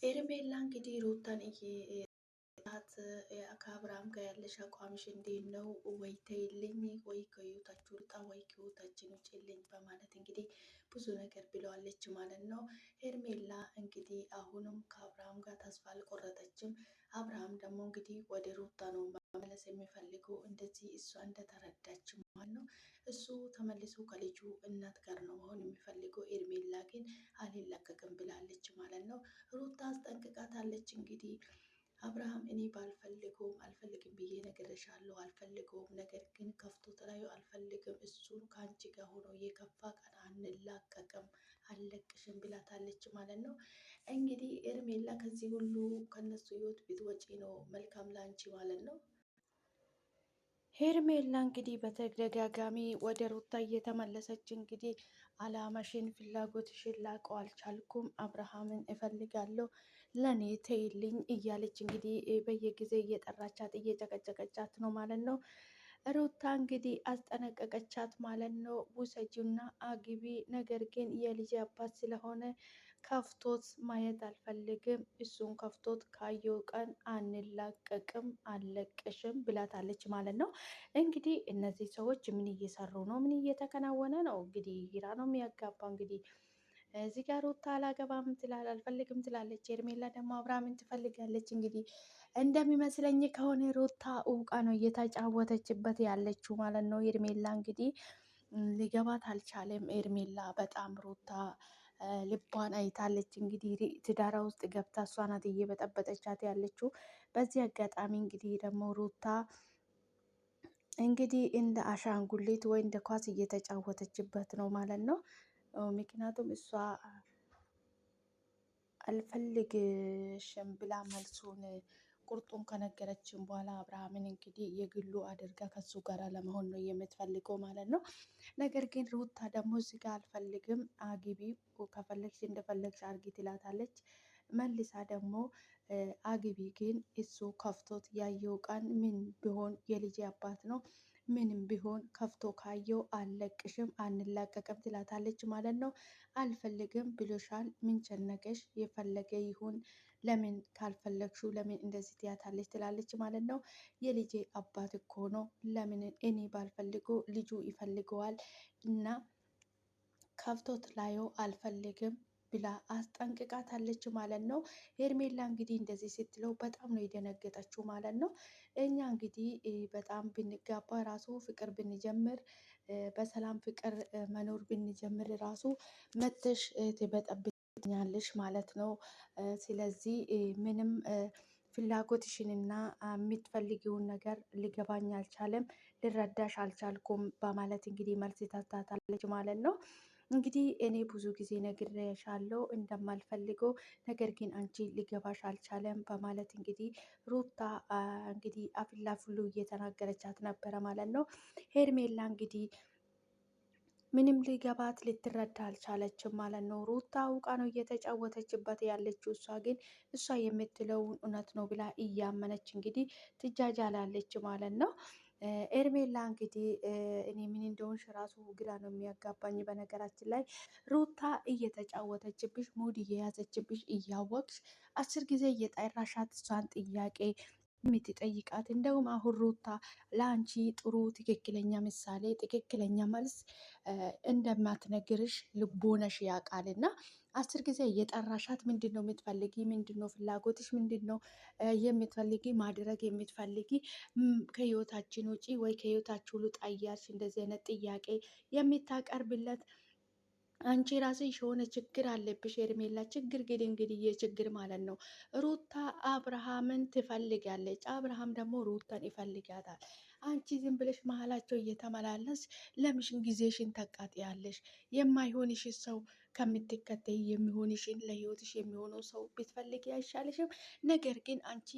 ሄርሜላ እንግዲህ ሩታን እየላት ከአብርሃም ጋር ያለሽ አቋምሽ እንዴት ነው? ወይ ተይልኝ፣ ወይ ከህይወታችሁ ልውጣ፣ ወይ ከህይወታችን ውጭልኝ በማለት እንግዲህ ብዙ ነገር ብለዋለች ማለት ነው። ሄርሜላ እንግዲህ አሁንም ከአብርሃም ጋር ተስፋ አልቆረጠችም። አብርሃም ደግሞ እንግዲህ ወደ ሩታ ነው መመለስ የሚፈልገው እንደዚህ እሷ እንደተረዳች ማለት ነው። እሱ ተመልሶ ከልጁ እናት ጋር ነው መሆን የሚፈልገው። ሄርሜላ ግን አልለቀቅም ብላለች ማለት ነው። ሩታ አስጠንቅቃታለች እንግዲህ አብርሃም እኔ ባልፈልገውም አልፈልግም ብዬ ነግሬሻለሁ፣ አልፈልገውም ነገር ግን ከፍቶ ተለያዩ አልፈልግም፣ እሱን ከአንቺ ጋር ሆኖ የከፋ ቀን አንላቀቅም፣ አልለቅሽም ብላታለች ማለት ነው። እንግዲህ ሄርሜላ ከዚህ ሁሉ ከነሱ ህይወት ብትወጪ ነው መልካም ላንቺ ማለት ነው። ሄርሜላ እንግዲህ በተደጋጋሚ ወደ ሩታ እየተመለሰች እንግዲህ አላማሽን ፍላጎትሽን ላቀው አልቻልኩም፣ አብርሃምን እፈልጋለሁ ለኔ ተይልኝ እያለች እንግዲህ በየጊዜ እየጠራቻት እየጨቀጨቀቻት ነው ማለት ነው። ሩታ እንግዲህ አስጠነቀቀቻት ማለት ነው። ውሰጂና አግቢ፣ ነገር ግን የልጅ አባት ስለሆነ ከፍቶት ማየት አልፈልግም፣ እሱን ከፍቶት ካየው ቀን አንላቀቅም፣ አልለቅሽም ብላታለች ማለት ነው። እንግዲህ እነዚህ ሰዎች ምን እየሰሩ ነው? ምን እየተከናወነ ነው? እንግዲህ ግራ ነው የሚያጋባ እንግዲህ እዚህ ጋር ሩታ አላገባም ትላል፣ አልፈልግም ትላለች። ሄርሜላ ደግሞ አብርሃምን ትፈልጋለች። እንግዲህ እንደሚመስለኝ ከሆነ ሩታ እውቃ ነው እየተጫወተችበት ያለችው ማለት ነው። ሄርሜላ እንግዲህ ሊገባት አልቻለም። ሄርሜላ በጣም ሩታ ልቧን አይታለች። እንግዲህ ትዳራ ውስጥ ገብታ እሷ ናት እየበጠበጠቻት ያለችው። በዚህ አጋጣሚ እንግዲህ ደግሞ ሩታ እንግዲህ እንደ አሻንጉሊት ወይ እንደ ኳስ እየተጫወተችበት ነው ማለት ነው። ምክንያቱም እሷ አልፈልግሽም ብላ መልሱን ቁርጡን ከነገረችን በኋላ አብርሃምን እንግዲህ የግሉ አድርጋ ከሱ ጋር ለመሆን ነው የምትፈልገው ማለት ነው። ነገር ግን ሩታ ደግሞ እዚህ ጋር አልፈልግም፣ አግቢ፣ ከፈለግሽ እንደፈለግሽ አርጊ ትላታለች። መልሳ ደግሞ አግቢ ግን እሱ ከፍቶት ያየው ቀን ምን ቢሆን የልጅ አባት ነው፣ ምንም ቢሆን ከፍቶ ካየው አልለቅሽም፣ አንላቀቅም ትላታለች ማለት ነው። አልፈልግም ብሎሻል፣ ምን ጨነቀሽ? የፈለገ ይሁን፣ ለምን ካልፈለግሽው ለምን እንደዚህ ትያታለች ትላለች ማለት ነው። የልጄ አባት እኮ ነው፣ ለምን እኔ ባልፈልገው ልጁ ይፈልገዋል እና ከፍቶት ላየው አልፈልግም ብላ አስጠንቅቃታለች ማለት ነው። ሄርሜላ እንግዲህ እንደዚህ ስትለው በጣም ነው የደነገጠችው ማለት ነው። እኛ እንግዲህ በጣም ብንጋባ ራሱ ፍቅር ብንጀምር በሰላም ፍቅር መኖር ብንጀምር ራሱ መተሽ ትበጠብኛለሽ ማለት ነው። ስለዚህ ምንም ፍላጎትሽንና የምትፈልጊውን ነገር ሊገባኝ አልቻለም፣ ልረዳሽ አልቻልኩም በማለት እንግዲህ መልስ ታታለች ማለት ነው። እንግዲህ እኔ ብዙ ጊዜ ነግሬሻለሁ እንደማልፈልገው፣ ነገር ግን አንቺ ሊገባሽ አልቻለም በማለት እንግዲህ ሩታ እንግዲህ አፍላፍሉ እየተናገረቻት ነበረ ማለት ነው። ሄርሜላ እንግዲህ ምንም ሊገባት ልትረዳ አልቻለችም ማለት ነው። ሩታ አውቃ ነው እየተጫወተችበት ያለችው። እሷ ግን እሷ የምትለውን እውነት ነው ብላ እያመነች እንግዲህ ትጃጃላለች ማለት ነው። ኤርሜላ እንግዲህ እኔ ምን እንደሆንሽ ራሱ ግራ ነው የሚያጋባኝ። በነገራችን ላይ ሩታ እየተጫወተችብሽ ሙድ እየያዘችብሽ እያወቅሽ 10 ጊዜ እየጠራሻት እሷን ጥያቄ የምትጠይቃት እንደውም አሁን ሩታ ለአንቺ ጥሩ ትክክለኛ ምሳሌ ትክክለኛ መልስ እንደማትነግርሽ ልቦነሽ ያውቃልና 10 ጊዜ እየጠራሻት ምንድን ነው የምትፈልጊ? ምንድን ነው ፍላጎትሽ? ምንድን ነው የምትፈልጊ ማድረግ የምትፈልጊ? ከህይወታችን ውጪ ወይ ከህይወታችሁ ልውጣ እያልሽ እንደዚህ አይነት ጥያቄ የሚታቀርብለት አንቺ ራስሽ የሆነ ችግር አለብሽ ሄርሜላ። ችግር ግን እንግዲህ የችግር ማለት ነው። ሩታ አብርሃምን ትፈልጋለች፣ አብርሃም ደግሞ ሩታን ይፈልጋታል። አንቺ ዝም ብለሽ መሀላቸው እየተመላለስ ለምሽን ጊዜሽን ተቃጥያለሽ? የማይሆንሽ ሰው ከምትከተይ የሚሆንሽን ለህይወትሽ የሚሆነው ሰው ብትፈልጊ አይሻልሽም? ነገር ግን አንቺ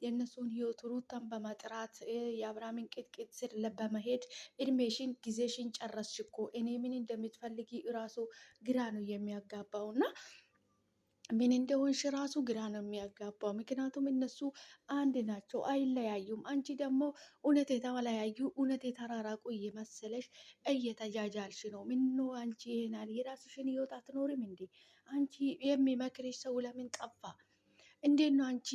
የእነሱን ህይወት ሩታን በመጥራት የአብርሃምን ቅጥቅጥ ስር በመሄድ እድሜሽን ጊዜሽን ጨረስሽ እኮ። እኔ ምን እንደምትፈልጊ ራሱ ግራ ነው የሚያጋባው እና ምን እንደሆንሽ ራሱ ግራ ነው የሚያጋባው። ምክንያቱም እነሱ አንድ ናቸው፣ አይለያዩም። አንቺ ደግሞ እውነት የተለያዩ እውነት የተራራቁ እየመሰለሽ እየተጃጃልሽ ነው። ምነው አንቺ ይሄናል የራስሽን ህይወት አትኖርም እንዴ? አንቺ የሚመክርሽ ሰው ለምን ጠፋ? እንዴት ነው አንቺ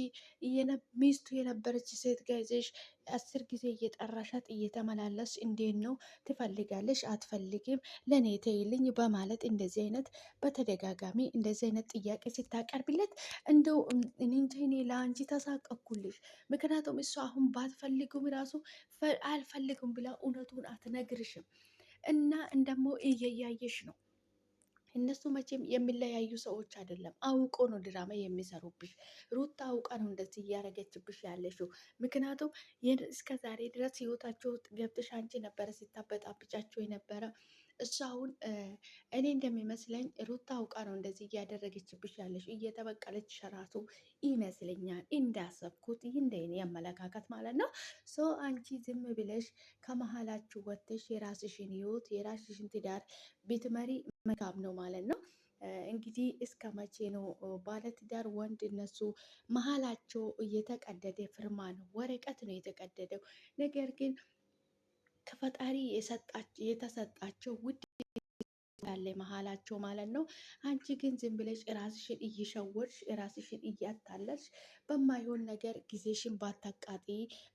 ሚስቱ የነበረች ሴት ጋይዘሽ 10 ጊዜ እየጠራሻት እየተመላለስ እንዴት ነው ትፈልጋለሽ? አትፈልግም? ለእኔ ተይልኝ በማለት እንደዚህ አይነት በተደጋጋሚ እንደዚህ አይነት ጥያቄ ስታቀርብለት እንደው እኔ እንጃ እኔ ለአንቺ ተሳቀኩልሽ። ምክንያቱም እሱ አሁን ባትፈልጉም ራሱ አልፈልግም ብላ እውነቱን አትነግርሽም እና እንደሞ እየያየሽ ነው። እነሱ መቼም የሚለያዩ ሰዎች አይደለም። አውቆ ነው ድራማ የሚሰሩብሽ። ሩታ አውቃ ነው እንደዚህ እያደረገችብሽ ያለሽው። ምክንያቱም እስከ ዛሬ ድረስ ህይወታቸው ገብተሽ አንቺ ነበረ ሲታበጣብጫቸው የነበረ እሱ አሁን እኔ እንደሚመስለኝ ሩታ አውቃ ነው እንደዚህ እያደረገችብሽ ያለሽ፣ እየተበቀለች ሸራቱ ይመስለኛል። እንዳሰብኩት ይህ እንደ እኔ አመለካከት ማለት ነው። ሶ አንቺ ዝም ብለሽ ከመሀላችሁ ወጥተሽ የራስሽን ህይወት የራስሽን ትዳር ብትመሪ መልካም ነው ማለት ነው። እንግዲህ እስከ መቼ ነው ባለትዳር ወንድ እነሱ መሀላቸው እየተቀደደ ፍርማ ነው ወረቀት ነው የተቀደደው። ነገር ግን ከፈጣሪ የተሰጣቸው ውድ ያለ መሀላቸው ማለት ነው። አንቺ ግን ዝም ብለሽ ራስሽን እየሸወድሽ ራስሽን እያታለልሽ በማይሆን ነገር ጊዜሽን ባታቃጢ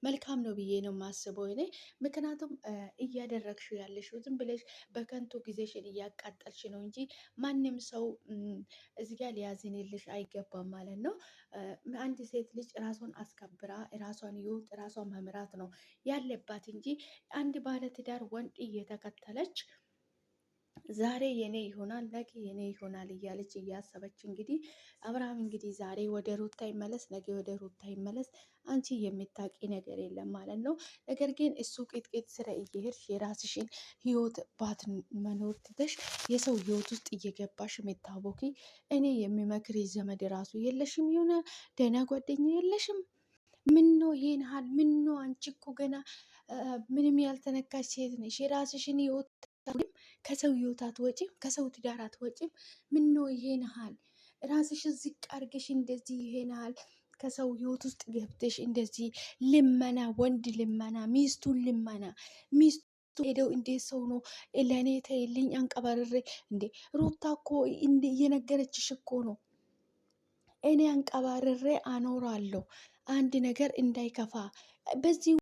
መልካም ነው ብዬ ነው የማስበው እኔ። ምክንያቱም እያደረግሽው ያለሽው ዝም ብለሽ በከንቱ ጊዜሽን እያቃጠልሽ ነው እንጂ ማንም ሰው እዚህ ጋር ሊያዝንልሽ አይገባም ማለት ነው። አንድ ሴት ልጅ ራሷን አስከብራ ራሷን ህይወት ራሷን መምራት ነው ያለባት እንጂ አንድ ባለትዳር ወንድ እየተከተለች ዛሬ የኔ ይሆናል ነገ የኔ ይሆናል እያለች እያሰበች እንግዲህ አብርሃም እንግዲህ ዛሬ ወደ ሩታ ይመለስ ነገ ወደ ሩታ ይመለስ አንቺ የሚታቂ ነገር የለም ማለት ነው። ነገር ግን እሱ ቂጥቂጥ ስራ እየሄድሽ የራስሽን ህይወት ባት መኖር ትተሽ የሰው ህይወት ውስጥ እየገባሽ የምታቦኪ እኔ የሚመክር ዘመድ ራሱ የለሽም፣ የሆነ ደህና ጓደኛ የለሽም። ምን ነው ይሄን ሀል ምን ነው? አንቺ እኮ ገና ምንም ያልተነካሽ ሴት ነሽ። የራስሽን ህይወት ከሰው ህይወት አትወጪም፣ ከሰው ትዳር አትወጪም። ምን ነው ይሄን ያህል ራስሽን ዝቅ አድርገሽ እንደዚህ ይሄን ያህል ከሰው ህይወት ውስጥ ገብተሽ እንደዚህ ልመና፣ ወንድ ልመና፣ ሚስቱን ልመና፣ ሚስቱ ሄደው እንዴት ሰው ነው ለእኔ ተይልኝ አንቀባርሬ እንዴ? ሩታ እኮ እየነገረችሽ እኮ ነው። እኔ አንቀባርሬ አኖራለሁ አንድ ነገር እንዳይከፋ በዚህ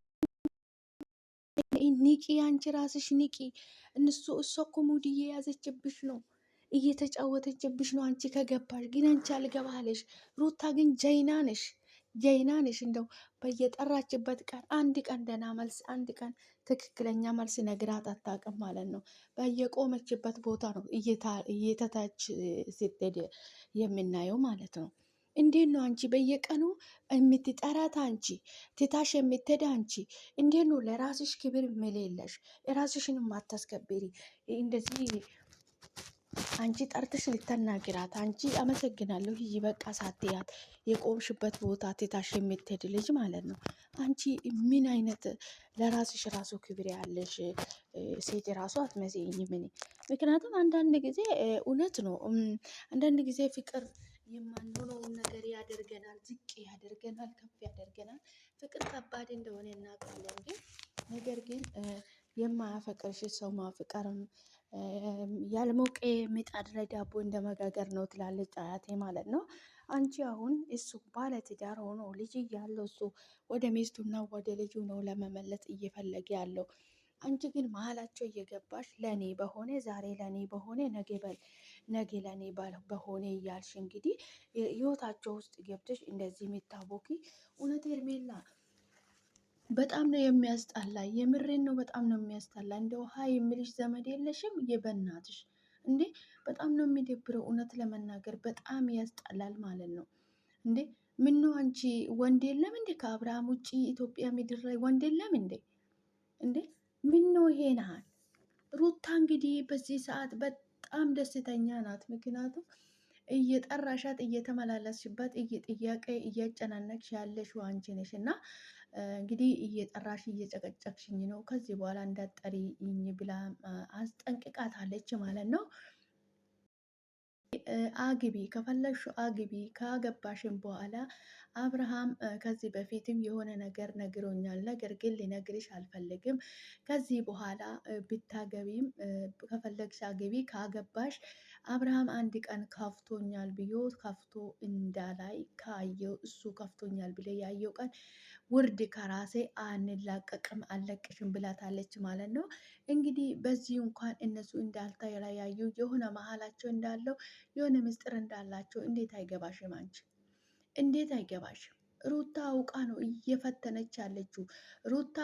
ኒቂ፣ አንቺ ራስሽ ኒቂ። እሷ እኮ ሙድ እየያዘችብሽ ነው፣ እየተጫወተችብሽ ነው። አንቺ ከገባሽ ግን አንቺ አልገባለሽ። ሩታ ግን ጀይና ነሽ፣ ጀይና ነሽ። እንደው በየጠራችበት ቀን አንድ ቀን ደህና መልስ፣ አንድ ቀን ትክክለኛ መልስ ነግራት አታውቅም ማለት ነው። በየቆመችበት ቦታ ነው እየተታች ስትሄድ የምናየው ማለት ነው። እንዴት ነው አንቺ በየቀኑ የምትጠራት? አንቺ ትታሽ የምትሄድ አንቺ እንዴት ነው ለራስሽ ክብር የሌለሽ? የራስሽን ማታስከብሪ? እንደዚህ አንቺ ጠርትሽ ልተናግራት አንቺ አመሰግናለሁ ይህ በቃ ሳትያት የቆምሽበት ቦታ ትታሽ የምትሄድ ልጅ ማለት ነው። አንቺ ምን አይነት ለራስሽ ራሱ ክብር ያለሽ ሴት ራሱ አትመስይኝም እኔ። ምክንያቱም አንዳንድ ጊዜ እውነት ነው፣ አንዳንድ ጊዜ ፍቅር የማንሆነውን ነገር ያደርገናል፣ ዝቅ ያደርገናል፣ ከፍ ያደርገናል። ፍቅር ከባድ እንደሆነ እናውቃለን። ግን ነገር ግን የማያፈቅርሽ ሰው ማፍቀርም ያልሞቀ ምጣድ ላይ ዳቦ እንደመጋገር ነው ትላለች አያቴ ማለት ነው። አንቺ አሁን እሱ ባለ ትዳር ሆኖ ልጅ እያለው እሱ ወደ ሚስቱና ወደ ልጁ ነው ለመመለስ እየፈለገ ያለው። አንቺ ግን መሀላቸው እየገባሽ ለኔ በሆነ ዛሬ ለኔ በሆነ ነገ ለኔ በሆነ እያልሽ እንግዲህ ህይወታቸው ውስጥ ገብተሽ እንደዚህ የሚታወቂ እውነት ሄርሜላ በጣም ነው የሚያስጠላ። የምሬን ነው፣ በጣም ነው የሚያስጠላ። እንደ ውሃ የምልሽ ዘመድ የለሽም የበናትሽ እንዴ! በጣም ነው የሚደብረው። እውነት ለመናገር በጣም ያስጠላል ማለት ነው። እንዴ ምን ነው አንቺ ወንድ የለም እንዴ? ከአብርሃም ውጭ ኢትዮጵያ ምድር ላይ ወንድ የለም እንዴ? እንዴ ምን ነው ይሄ ነሃል? ሩታ እንግዲህ በዚህ ሰዓት በጣም ደስተኛ ናት። ምክንያቱም እየጠራሻት እየተመላለስሽበት ጥያቄ እያጨናነቅሽ ያለሽው አንቺ ነሽ እና እንግዲህ እየጠራሽ እየጨቀጨቅሽኝ ነው፣ ከዚህ በኋላ እንዳትጠሪኝ ብላ አስጠንቅቃታለች ማለት ነው። አግቢ ከፈለግሽ አግቢ፣ ካገባሽም በኋላ አብርሃም ከዚህ በፊትም የሆነ ነገር ነግሮኛል፣ ነገር ግን ሊነግርሽ አልፈልግም። ከዚህ በኋላ ብታገቢም ከፈለግሽ አግቢ፣ ካገባሽ አብርሃም አንድ ቀን ከፍቶኛል ብዮ ከፍቶ እንዳላይ ካየው እሱ ከፍቶኛል ብለ ያየው ቀን ውርድ ከራሴ አንላቀቅም አልለቅሽም ብላታለች ማለት ነው። እንግዲህ በዚህ እንኳን እነሱ እንዳልተለያዩ የሆነ መሀላቸው እንዳለው የሆነ ምስጢር እንዳላቸው እንዴት አይገባሽም? አንቺ እንዴት አይገባሽም? ሩታ አውቃ ነው እየፈተነች ያለችው ሩታ